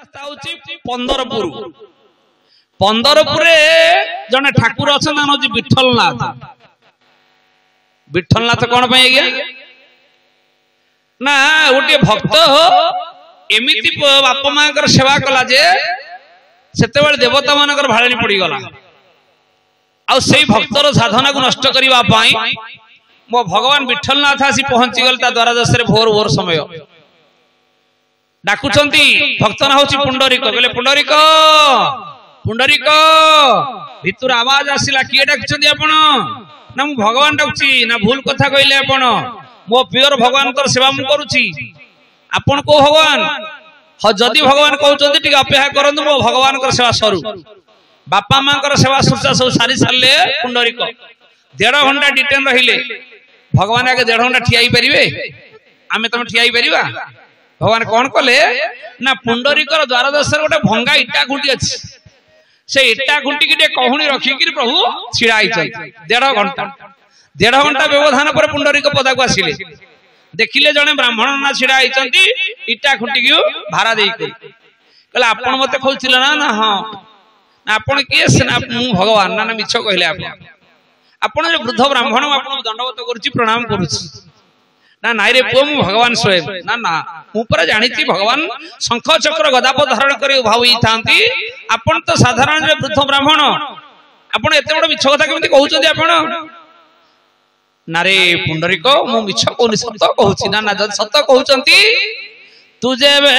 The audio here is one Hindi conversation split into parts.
ରାସ୍ତା ହଉଛି ପନ୍ଦରପୁର। ପନ୍ଦରପୁରରେ ଜଣେ ଠାକୁର ଅଛନ୍ତି ନାମ ହଉଛି ବିଠଲନାଥ। ବିଠଲନାଥ କଣ ପାଇଁ ଆଜ୍ଞା ନା ଗୋଟିଏ ଭକ୍ତ ଏମିତି ବାପା ମାଙ୍କର ସେବା କଲା ଯେ ସେତେବେଳେ ଦେବତା ମାନଙ୍କର ଭାଳେଣି ପଡିଗଲା। ଆଉ ସେଇ ଭକ୍ତର ସାଧନାକୁ ନଷ୍ଟ କରିବା ପାଇଁ ମୋ ଭଗବାନ ବିଠଲନାଥ ଆସି ପହଞ୍ଚିଗଲେ ତା ଦ୍ୱାରଦେଶରେ ଭୋର ଭୋର ସମୟ। ଡାକୁଛନ୍ତି ଭକ୍ତ ନା ହଉଛି ପୁଣ୍ଡରିକ। କହିଲେ ପୁଣ୍ଡରିକ ପୁଣ୍ଡରିକ। ଭିତରୁ ଆବାଜ ଆସିଲା କିଏ ଡାକୁଛନ୍ତି ଆପଣ? ନା ମୁଁ ଭଗବାନ ଡାକୁଛି। ନା ଭୁଲ କଥା କହିଲେ ଆପଣ, ମୋ ପ୍ରିୟର ଭଗବାନଙ୍କର ସେବା ମୁଁ କରୁଛି। ଆପଣ କୋଉ ଭଗବାନ? ଯଦି ଭଗବାନ କହୁଛନ୍ତି ଟିକେ ଅପେକ୍ଷା କରନ୍ତୁ, ମୋ ଭଗବାନଙ୍କର ସେବା ସରୁ। ବାପା ମାଙ୍କର ସେବା ଶୁଶ୍ରୂଷା ସବୁ ସାରି ସାରିଲେ ପୁଣ୍ଡରିକ 1.5 ଘଣ୍ଟା ଡିଟେନ୍ ରହିଲେ। ଭଗବାନ ଆଗେ 1.5 ଘଣ୍ଟା ଠିଆ ହେଇପାରିବେ? ଆମେ ତମେ ଠିଆ ହେଇପାରିବା? ଭଗବାନ କଣ କଲେ ନା ପୁଣ୍ଡରିକର ଦ୍ୱାରଦେଶରେ ଗୋଟେ ଭଙ୍ଗା ଇଟା ଖୁଣ୍ଟି ଅଛି। ସେ ଇଟା ଖୁଣ୍ଟିକି ଟିକେ କହୁଣି ରଖିକିରି ପ୍ରଭୁ ଛିଡା ହେଇଛନ୍ତି 1.5 ଘଣ୍ଟା। 1.5 ଘଣ୍ଟା ବ୍ୟବଧାନ ପରେ ପୁଣ୍ଡରିକ ପଦାକୁ ଆସିଲେ। ଦେଖିଲେ ଜଣେ ବ୍ରାହ୍ମଣ ନା ଛିଡା ହେଇଛନ୍ତି ଇଟା ଖୁଣ୍ଟିକି ଭାରା ଦେଇକି। କହିଲେ ଆପଣ ମତେ ଖୋଜୁଥିଲେ ନା? ନା ହଁ। ନା ଆପଣ କିଏ? ନା ମୁଁ ଭଗବାନ। ନା ମିଛ କହିଲେ ଆପଣ। ଆପଣ ଯୋଉ ବୃଦ୍ଧ ବ୍ରାହ୍ମଣ, ମୁଁ ଆପଣଙ୍କୁ ଦଣ୍ଡବତ କରୁଛି, ପ୍ରଣାମ କରୁଛି। ନା ନାଇଁ ରେ ପୁଅ, ମୁଁ ଭଗବାନ ସ୍ୱୟଂ। ନା ନା ମୁଁ ପରା ଜାଣିଛି ଭଗବାନ ଶଙ୍ଖ ଚକ୍ର ଗଦାପଦ ଧାରଣ କରି ଉଭା ହୋଇଥାନ୍ତି। ଆପଣ ତ ସାଧାରଣ ବୃଦ୍ଧ ବ୍ରାହ୍ମଣ, ଆପଣ ଏତେ ବଡ ମିଛ କଥା କେମିତି କହୁଛନ୍ତି ଆପଣ? ନାରେ ପୁଣ୍ଡରିକ, ମୁଁ ମିଛ କହୁନି, ସତ କହୁଛି। ନା ନା ଯଦି ସତ କହୁଛନ୍ତି ତୁ ଯେବେ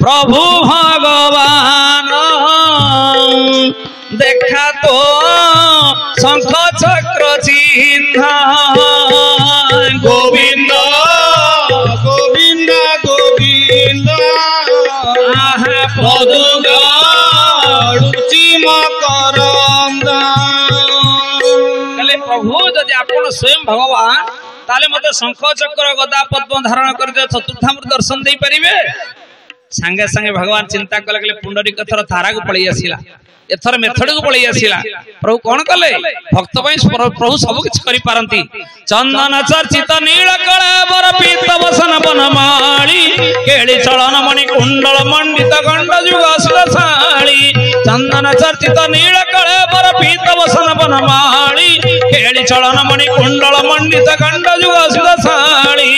ପ୍ରଭୁ ଭଗବାନ ଦେଖା ତ ଶଙ୍ଖ ଚକ୍ର ଚିହ୍ନ ଗୋବିନ୍ଦ ଗୋବିନ୍ଦ ଗୋବିନ୍ଦ ପଦୁଗାଳୁଚି ମକରନ୍ଦ। ପ୍ରଭୁ ଯଦି ଆପଣ ସ୍ୱୟଂ ଭଗବାନ, ତାହେଲେ ମତେ ଶଙ୍ଖ ଚକ୍ର ଗଦା ପଦ୍ମ ଧାରଣ କରି ଚତୁର୍ଦ୍ଧାମୂର୍ତ୍ତି ଦର୍ଶନ ଦେଇପାରିବେ? ସାଙ୍ଗେ ସାଙ୍ଗେ ଭଗବାନ ଚିନ୍ତା କଲେ, କହିଲେ ପୁଣ୍ଡରିକ ଏଥର ଧାରାକୁ ପଳେଇ ଆସିଲା, ଏଥର ମେଥଡକୁ ପଳେଇ ଆସିଲା। ପ୍ରଭୁ କଣ କଲେ? ଭକ୍ତ ପାଇଁ ପ୍ରଭୁ ସବୁ କିଛି କରିପାରନ୍ତି। ଚନ୍ଦନ ଚର୍ଚିତ ନୀଳ କଳାବର ପୀତ ବସନ ବନମାଳି କେଳି ଚଳନ ମଣି କୁଣ୍ଡଳ ମଣ୍ଡିତ ଗଣ୍ଡ ଯୁଗ ସୁରଶାଳି। ଚନ୍ଦନ ଚର୍ଚିତ ନୀଳ କଳାବର ପୀତ ବସନ ବନମାଳି କେଳି ଚଳନ ମଣି କୁଣ୍ଡଳ ମଣ୍ଡିତ ଗଣ୍ଡ ଯୁଗ ସୁରଶାଳି।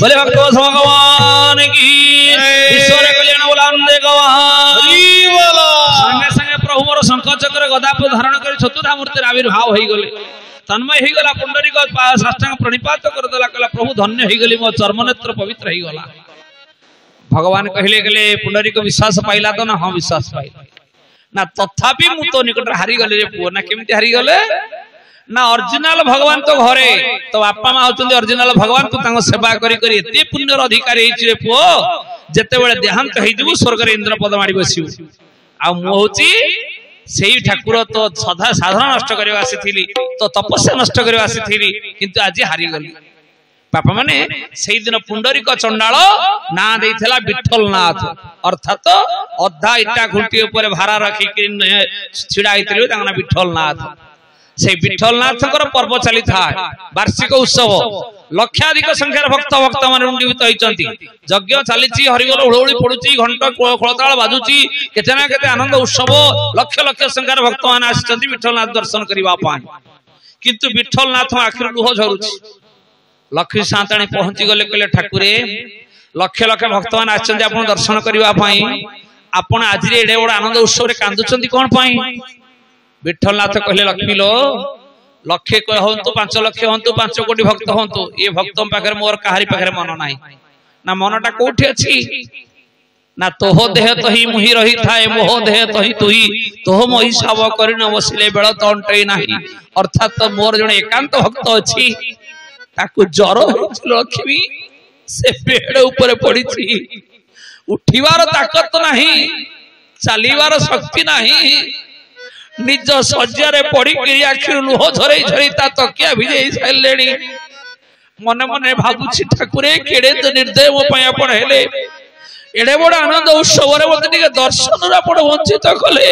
ବୋଲେ ଭକ୍ତ ଭଗବାନ କି ଈଶ୍ୱର କଲ୍ୟାଣ ବୋଲାନ୍ତେ ଗବାନ। ସାଙ୍ଗେ ସାଙ୍ଗେ ପ୍ରଭୁ ମୋର ଶଙ୍ଖ ଚକ୍ର ଗଦାପ ଧାରଣ କରି ଚତୁର୍ଦ୍ଧାମୂର୍ତ୍ତିର ଆବିର୍ଭାବ ହେଇଗଲେ। ତନ୍ମୟ ହେଇଗଲା। ପୁଣ୍ଡରିକ ସାଷ୍ଟାଙ୍ଗ ପ୍ରଣିପାତ କରିଦେଲା, କହିଲା ପ୍ରଭୁ ଧନ୍ୟ ହେଇଗଲି, ମୋ ଚର୍ମନେତ୍ର ପବିତ୍ର ହେଇଗଲା। ଭଗବାନ କହିଲେ, କହିଲେ ପୁଣ୍ଡରିକ ବିଶ୍ୱାସ ପାଇଲା ତ? ନା ହଁ ବିଶ୍ୱାସ ପାଇଲା। ନା ତଥାପି ମୁଁ ତୋ ନିକଟରେ ହାରିଗଲି ରେ ପୁଅ। ନା କେମିତି ହାରିଗଲେ? ନା ଅରିଜିନାଲ ଭଗବାନ ତ ଘରେ, ତ ବାପା ମା ହଉଛନ୍ତି ଅରିଜିନାଲ ଭଗବାନ। ତୁ ତାଙ୍କ ସେବା କରି କରି ଏତେ ପୁଣ୍ୟର ଅଧିକାରୀ ହେଇଛୁ ରେ ପୁଅ, ଯେତେବେଳେ ଦେହାନ୍ତ ହେଇଯିବୁ ସ୍ୱର୍ଗରେ ଇନ୍ଦ୍ର ପଦ ମାଡ଼ି ବସିବୁ। ଆଉ ମୁଁ ହଉଛି ସେଇ ଠାକୁର, ତ ସାଧନା ନଷ୍ଟ କରିବା ଆସିଥିଲି, ତ ତପସ୍ୟା ନଷ୍ଟ କରିବା ଆସିଥିଲି, କିନ୍ତୁ ଆଜି ହାରିଗଲି। ବାପା ମାନେ ସେଇଦିନ ପୁଣ୍ଡରିକ ଚଣ୍ଡାଳ ନାଁ ଦେଇଥିଲା ବିଠଲନାଥ, ଅର୍ଥାତ ଅଧା ଇଟା ଘୁଣ୍ଟି ଉପରେ ଭାରା ରଖିକି ଛିଡା ହେଇଥିଲେ ତାଙ୍କ ନାଁ ବିଠଲନାଥ। সেই বিঠলনাথଙ୍କର পর্ব চালিଥାଏ, বার্ষিক উৎসব। লক্ষাধিক সংখ্যার ভক্ত মানে ରୁଣ୍ଡିତ ହେଇଛନ୍ତି। যজ্ঞ চালিছি, হরিবোল ହୁଳହୁଳି ପଡୁଛି, ଘଣ୍ଟ ଖୋଳତାଳ ବାଜୁଛି, କେତେ ନା କେତେ ଆନନ୍ଦ ଉତ୍ସବ। ଲକ୍ଷ ଲକ୍ଷ ସଂଖ୍ୟାର ଭକ୍ତ ମାନେ ଆସିଛନ୍ତି ବିଠଲନାଥ ଦର୍ଶନ କରିବା ପାଇଁ। କିନ୍ତୁ ବିଠଲନାଥ ଆଖିରୁ ଲୁହ ଝରୁଛି। ଲକ୍ଷ୍ମୀ ସାନ୍ତାଣୀ ପହଞ୍ଚି ଗଲେ, କହିଲେ ଠାକୁରେ ଲକ୍ଷ ଲକ୍ଷ ଭକ୍ତ ମାନେ ଆସିଛନ୍ତି ଆପଣ ଦର୍ଶନ କରିବା ପାଇଁ, ଆପଣ ଆଜି ଏଡେ ବଡ ଆନନ୍ଦ ଉତ୍ସବରେ କାନ୍ଦୁଛନ୍ତି କଣ ପାଇଁ? ବିଠଲନାଥ କହିଲେ, ଲକ୍ଷ୍ମୀ ଲୋ, ଲକ୍ଷେ ହୁଅନ୍ତୁ, 5 ଲକ୍ଷ ହୁଅନ୍ତୁ, 5 କୋଟି ଭକ୍ତ ହୁଅନ୍ତୁ, ଏ ଭକ୍ତ ପାଖରେ ମୋର କାହାରି ପାଖରେ ମନ ନାହିଁ। ନା ମନଟା କୋଉଠି ଅଛି? ନା ତୋହ ଦେହ ତହି ମୁହିଁ ରହିଥାଏ, ମୋହ ଦେହ ତହି ତୁହି, ତୋହ ମହି ସାବ କରି ନ ବସିଲେ ବେଳ ତ ଅଣ୍ଟେଇ ନାହିଁ। ଅର୍ଥାତ ମୋର ଜଣେ ଏକାନ୍ତ ଭକ୍ତ ଅଛି, ତାକୁ ଜ୍ୱର ହେଇଛି ଲକ୍ଷ୍ମୀ, ସେ ବେଡ ଉପରେ ପଡିଛି, ଉଠିବାର ତାକତ ନାହିଁ, ଚାଲିବାର ଶକ୍ତି ନାହିଁ, ନିଜ ଶଯ୍ୟାରେ ପଡିକି ଆଖିରୁ ଲୁହ ଝରେଇ ଝରେଇ ତା ତକିଆ ଭିଜେଇ ସାରିଲେଣି। ମନେ ମନେ ଭାବୁଛି, ଠାକୁରେ କେଡେ ନିର୍ଦୟ ମୋ ପାଇଁ ଆପଣ ହେଲେ। ଏଡେ ବଡ ଆନନ୍ଦ ଉତ୍ସବରେ ମତେ ଟିକେ ଦର୍ଶନରୁ ଆପଣ ବଞ୍ଚିତ କଲେ।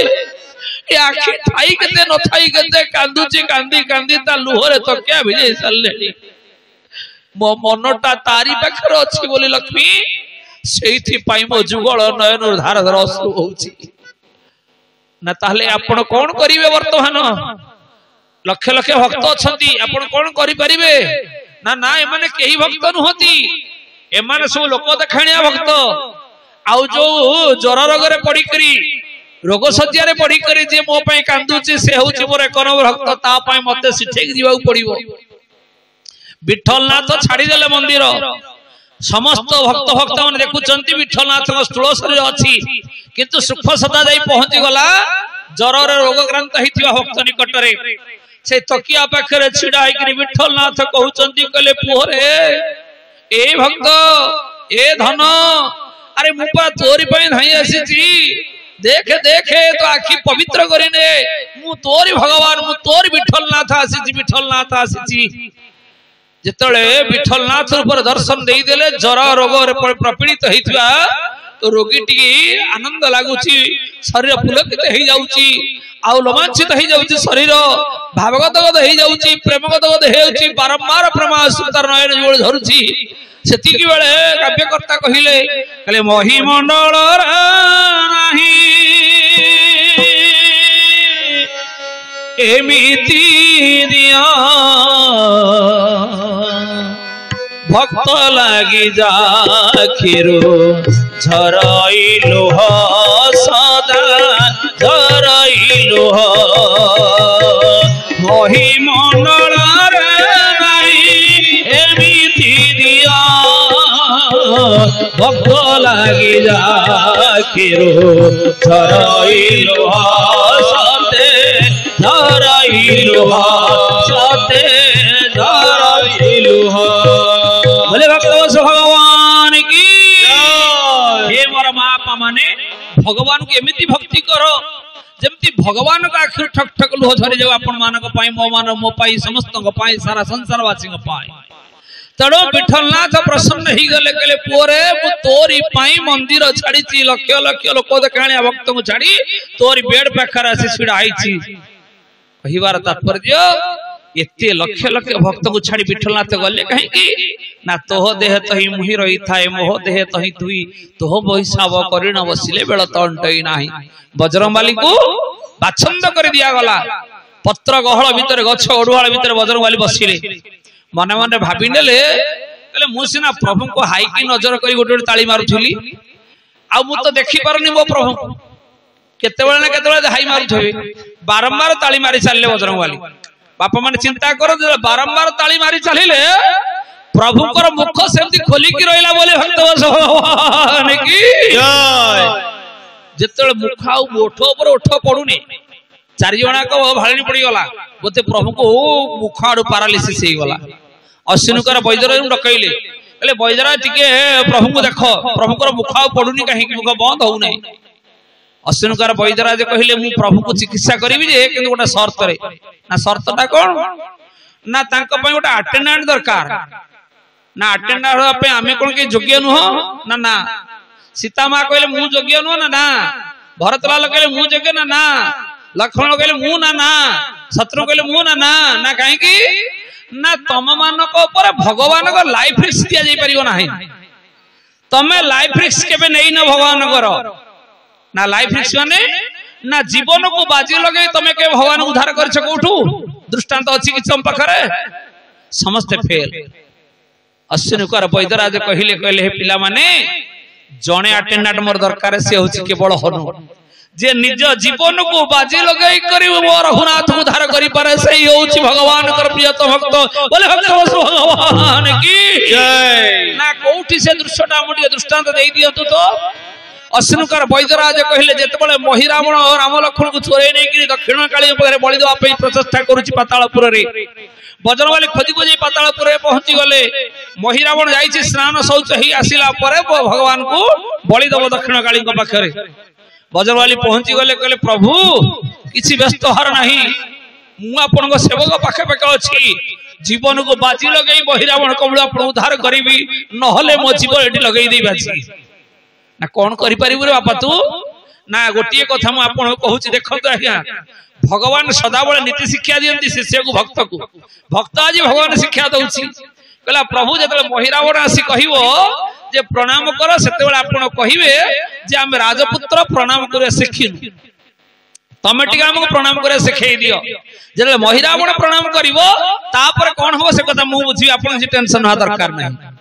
ଏ ଆଖି ଥାଇ କେତେ ନଥାଇ କେତେ କାନ୍ଦୁଛି, କାନ୍ଦି କାନ୍ଦି ତା ଲୁହରେ ତକିଆ ଭିଜେଇ ସାରିଲେଣି। ମୋ ମନଟା ତାରି ପାଖରେ ଅଛି ବୋଲି ଲକ୍ଷ୍ମୀ से मो जुगल नयन धार धार अश्रु होउछि ना ताहले आपण कौन करिवे वर्तमान लक्ष लक्ष भक्त अछंती आपण कौन करि परिबे ना ना एमाने केही भक्त नुहती एमाने सब लोक देखाणिया भक्त आउ जो जर रोगरे पड़ी करी रोग सज्जा पड़ी करी जे मो पई कांदुची से होउची मोर एक नंबर भक्त ता पई मते सिठेक जीवाउ पड़िबो विठलनाथ छाड़ी देले मंदिर समस्त भक्त भक्त माने देखुचंती विठलनाथ स्थूल शरीर अछि किंतु सूक्ष्म सत्ता जाई पहुंची गला जर रोगक्रांत हिथिबा भक्त निकट रे से तकिया पाखरे छिडा होई विठलनाथ कहउचंती कले पुहरे ए भक्त ए धन अरे मुपा तोरी पई धाई आसीची देखे देखे तो आखि पवित्र करिने मु तोरी भगवान मु तोरी विठलनाथ आसीची जितले विठलनाथ ऊपर दर्शन दे देले जर रोग प्रपीड़ित होइथिबा तो रोगी टी आनंद लागुची शरीर पुलकित हो जाउची आउ रोमांचित हो जाउची शरीर भावगत हो जाउची प्रेमगत हो जाउची बारंबार प्रेमा सुंदर नयन जोड़ धरुची सेतिकी बेले काव्यकर्ता कहिले महिमंडल नाही एमिति दिया भक्त लागी जाखिरो झरइलो सदा झरइलो महिमंडल एमिति दिया भक्त लागी जाखिरो झरइलो सते झरइलो सते झरइलो बोले भक्त भगवान की हे मोर मापा माने भगवान को एमिति भक्ति करो जमती भगवान का आखिर ठक ठक लुह झरी जाओ आपण मानक पाई मो पाई समस्त पाई सारा संसार वासी पाई तड़ो विठलनाथ प्रसन्न ही गले कले पुरे मु तोरी पाई मंदिर छाड़ी लक्ष लक्ष लोक देखाणिया भक्त को छाड़ी तोरी बेड पाखर आसी छिड़ा आईची कहिबार तात्पर्य एते लक्ष लक्ष भक्त को छाड़ी विठलनाथ गले कहीं ना तोह देह तही मुहि रही थाए मोह देह तही तुई तोह बहिसाब करिण बसिले बेल तंटई नाही बजरंगबाली को बाछंद कर दिया गला पत्र गहळ भितर गछ ओडुआळ भितर बजरंगबाली बसिले मन मन भाबी नेले कहले मु सिना प्रभु को हाईकी नजर करी गोटे ताली मारुथली आ मु तो देखि परनी मो प्रभु केतेबेले ना केतेबेले हाई मारुथबे बारंबार ताली मारी चालले बजरंगबाली बापा माने चिंता करो बारंबार ताली मारी चलिले प्रभुकर मुख सेमती खोलिकी रहिला बोले भक्त भगवान की जय जेतले मुख आ ओठ ऊपर ओठ पडुनी चारि जणा को भाळणी पड़ी गला बोते प्रभु को मुख आडू पैरालिसिस हे गला अश्विनुकर बैजरा डकैले कहले बैजरा टिके प्रभु को देखो प्रभुकर मुख आ पडुनी काहे मुख बंद हो नै अश्विनुकर बैजरा जे कहले मु प्रभु को चिकित्सा करिवि जे किंतु गोटा शर्त रे ना शर्तटा कोन ना तांको पय गोटा अटेंडेंट दरकार ना अटेंडेंट होआ पे आमे कोन के योग्य नुह ना ना सीता मां कहले मु योग्य नुह ना ना भरतलाल कहले मु योग्य ना ना लक्ष्मण कहले मु ना ना शत्रु कहले मु ना ना ना काहे की ना तम मानको ऊपर भगवान को लाइफ रिस्क दिया जाई परियो नाही तमे लाइफ रिस्क केबे नै न भगवान करो ना लाइफ रिस्क माने ना जीवन को बाजी लगे तमे के भगवान उद्धार करछ कोठू दृष्टांत अछि कि चम पाखरे समस्त फेल अश्विनुकर बैदराज कहले हे पिला माने जणे अटेंडेंट मोर दरकार से होछि केवल हनु जे निज जीवन को बाजी लगाई करी वो रघुनाथ उद्धार करी पारे सही होछि भगवान कर प्रियतम भक्त बोले भक्त भगवान की जय ना कोठी से दृश्यटा मुडी दृष्टांत देई दियतु तो अश्विनुकर बैदराज कहले जेतबेले महिरावण और राम लक्ष्मण को चोरे नै कि दक्षिण काली पारे बलि देवा पे प्रचेष्टा करूछि पातालपुर रे बजरंगबाली खोजी खोजी पातालपुर रे पहुंची गले महिरावण जाईछि स्नान शौच ही आसिला परे भगवान को बलि देव दक्षिण काली पाखरे बजरंगबाली पहुंची गले कहले प्रभु किछि व्यस्त हर नाही मु आपन को सेवक पाखे पाखे अछि जीवन को बाजी लगई महिरावण कबळ आपन उद्धार करिवि नहले मो जीवन एठी लगई देई बाजी ना कौन करि परिबु रे बापा तू ना गोटिए कथा मु आपन कहूची देखंतु आज्ञा भगवान सदाबळे नीति शिक्षा दियंती शिष्य को भक्त आज भगवान शिक्षा दउची कहला प्रभु जतले महिरावण आसी कहिवो जे प्रणाम कर से आपण कहे जे आम राजपुत्र प्रणाम कर शिखिनु तमे टिके हमको प्रणाम करे सिखै दियो जे महिरावण प्रणाम करिवो तापर कोन हो से कथा मु बुझी आपण से टेंशन ना दरकार नहीं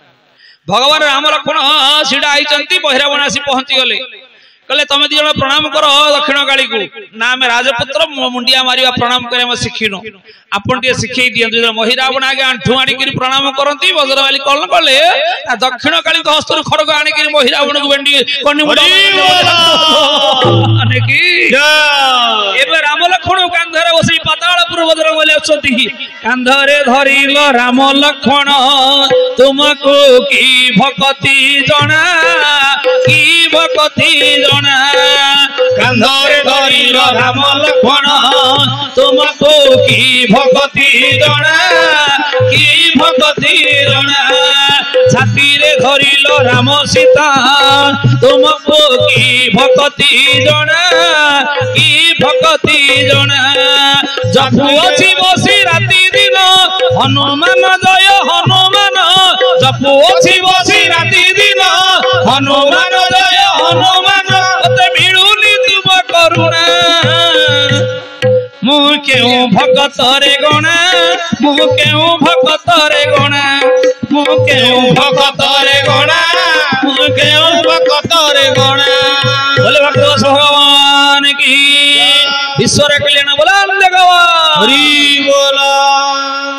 भगवान राम लक्ष्मण सीधा आइचंती महिरावण आसी पहुंची गले कहले तमे दी जण प्रणाम करो दक्षिण काली को ना में राजपुत्र मुंडिया मारिया प्रणाम करे हम सिखिनो आपण टे सिखै दियंतु जे महिरावण आगे आंठू आनी करी प्रणाम करंती वज्रवाली कल कले दक्षिण काली को हस्तरु खड़ग आनी करी महिरावण को बेंडी कोनी मुडी अने की एबे राम लक्ष्मण कांधरे बसी पातालपुर वज्रवाली अछंती कांधरे धरिल राम लक्ष्मण तुमको की भक्ति जना की भक्ति जना कांधरे धरिल राम लक्ष्मण तुमको की भक्ति जना की भक्ति जना छाती रे धरिल राम सीता तुमको की भक्ति जना की भक्ति जना जपुअछि बसी राति दिन हनुमान जय हनुमान जपुअछि बसी राति दिन हनुमान जय हनुमान ते मिलुनी तुम करुणा मु केउ भगत रे गणा मु केउ भगत रे गणा मु केउ भगत रे गणा मु केउ भगत रे गणा बोले भक्त भगवान की ईश्वर कल्याण बोला भगवान हरि बोला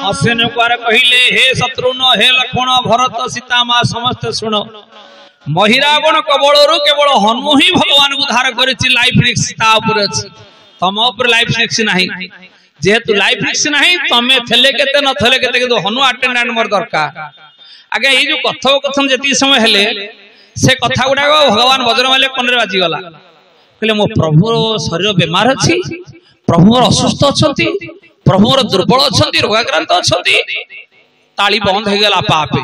असेन कुआर कहिले हे शत्रुघ्न हे लक्ष्मण भरत सीता मां समस्त सुनो महिरावण कबळरू केवल हनु ही भगवान को उद्धार करिछि लाइफ रिस्क ता ऊपर अछि तम ऊपर लाइफ रिस्क नाही जेहेतु लाइफ रिस्क नाही तमे थेले केते न थेले केते किंतु हनु अटेंडेंट मोर दरकार आगे ये जो कथोपकथन जति समय हेले से कथा गुडा भगवान वज्रमाल्य कनरे बाजी गला कहले मो प्रभु शरीर बेमार अछि प्रभु मोर असुस्थ अछंती प्रभु मोर दुर्बल अछंती रोगाक्रांत अछंती ताली बंद हे गला पापे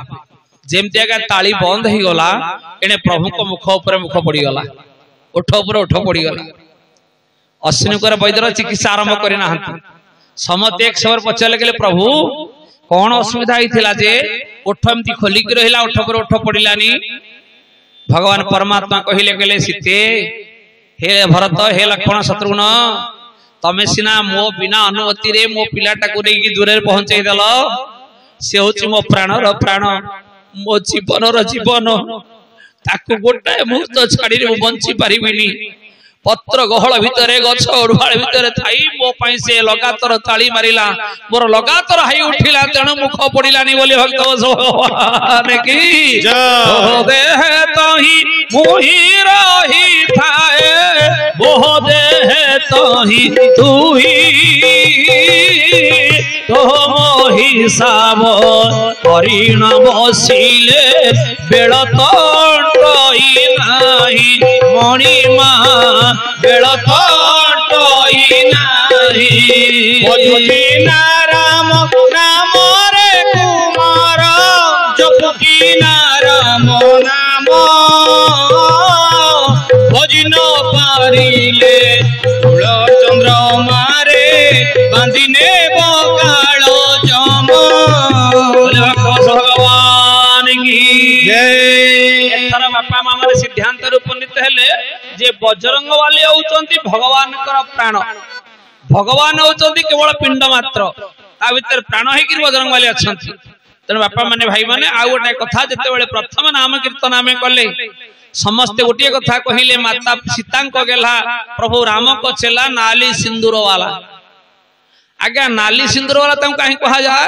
जेमति आगे ताली बंद हे गला एने प्रभु को मुख ऊपर मुख पड़ी गला ओठ ऊपर ओठ पड़ी गला अश्विनी को वैद्यर चिकित्सा आरंभ करि नाहंती समते एक सवर पचले गेले प्रभु कौन असुविधा हिथिला जे ओठ एमती खोली के रहिला ओठ पर ओठ पड़िलानी भगवान परमात्मा कहिले गेले सीते हे भरत हे लक्ष्मण शत्रुघ्न तमे सिना मो बिना अनुमति रे मो पिलाटा को नै की दूर पहुंचै देलो से होची मो प्राणर प्राण मो जीवनर जीवन ताकू गोटे मुहूर्त छाड़ी रे बंची पारिबिनी पत्र गहल भितरे गछ ओढवाळ भितरे थाई मो पई से लगातार ताली मारिला मोर लगातार हाई उठिला तेणु मुख पड़िलानी बोली भक्त भगवान की जय देह तही मोहि रही थाए मोह देह तही तुही तो मोहि साब हरिण बसिले बेळ तंटई नाही मणिमा बेळ तंटई नाही बजुली ना राम नाम रे कुमार जपुकी ना राम नाम भजिन पारिले कुल चंद्र मारे बांधिने बकाल जम भगवान की जय एथरा बापा मामा रे सिद्धांत उपनीत हेले जे बजरंग वाली होचंती भगवान कर प्राण भगवान होचंती केवल पिंड मात्र ता भीतर प्राण है कि बजरंग वाली अछंती तने बापा माने भाई माने आ गोटे कथा जते बेले प्रथम नाम कीर्तन आमे कले समस्त गोटे कथा कहिले माता सीता को गेला प्रभु राम को चला नाली सिंदूर वाला आगे नाली सिंदूर वाला तम काहे कहा जाए